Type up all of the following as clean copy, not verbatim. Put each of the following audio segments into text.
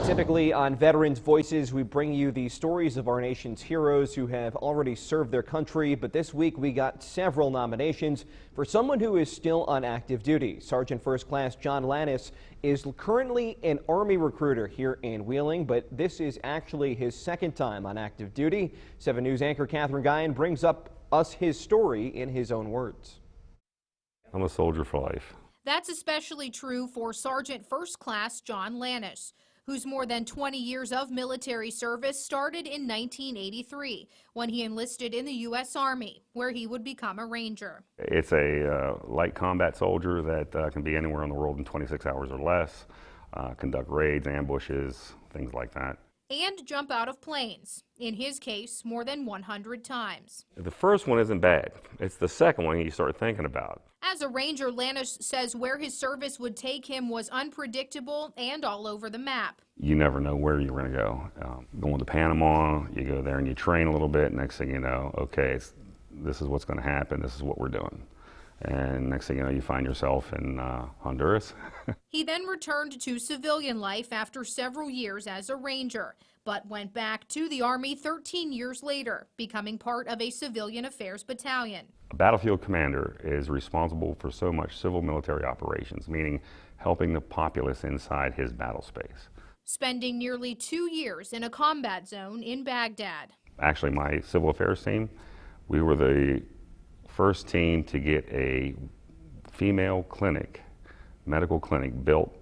Typically on Veterans Voices, we bring you the stories of our nation's heroes who have already served their country, but this week we got several nominations for someone who is still on active duty. Sergeant First Class John Lanos is currently an Army recruiter here in Wheeling, but this is actually his second time on active duty. 7 News anchor Catherine Guyan brings us his story in his own words. I'm a soldier for life. That's especially true for Sergeant First Class John Lanos, whose more than 20 years of military service started in 1983 when he enlisted in the U.S. Army, where he would become a Ranger. It's a light combat soldier that can be anywhere in the world in 26 hours or less, conduct raids, ambushes, things like that. And jump out of planes, in his case, more than 100 times. The first one isn't bad. It's the second one you start thinking about. As a Ranger, Lanos says where his service would take him was unpredictable and all over the map. You never know where you're going to go. Going to Panama, you go there and you train a little bit. Next thing you know, okay, this is what's going to happen. This is what we're doing. And next thing you know, you find yourself in Honduras. He then returned to civilian life after several years as a Ranger, but went back to the Army 13 years later, becoming part of a civilian affairs battalion. A battlefield commander is responsible for so much civil military operations, meaning helping the populace inside his battle space. Spending nearly 2 years in a combat zone in Baghdad. Actually, my civil affairs team, we were the first team to get a female clinic, medical clinic, built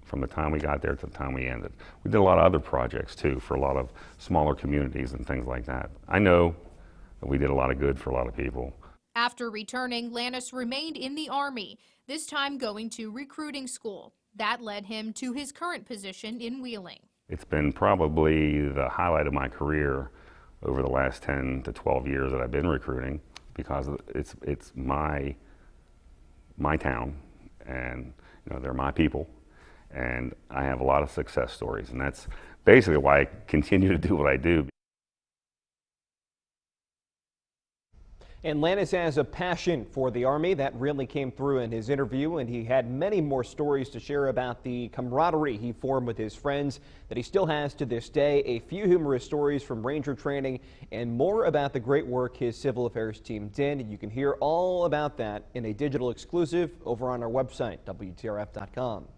from the time we got there to the time we ended. We did a lot of other projects too for a lot of smaller communities and things like that. I know that we did a lot of good for a lot of people. After returning, Lanos remained in the Army, this time going to recruiting school. That led him to his current position in Wheeling. It's been probably the highlight of my career over the last 10 to 12 years that I've been recruiting, because it's my town, and they're my people, and I have a lot of success stories, and that's basically why I continue to do what I do. And Lanos has a passion for the Army that really came through in his interview, and he had many more stories to share about the camaraderie he formed with his friends that he still has to this day, a few humorous stories from Ranger training, and more about the great work his civil affairs team did. And you can hear all about that in a digital exclusive over on our website, WTRF.com.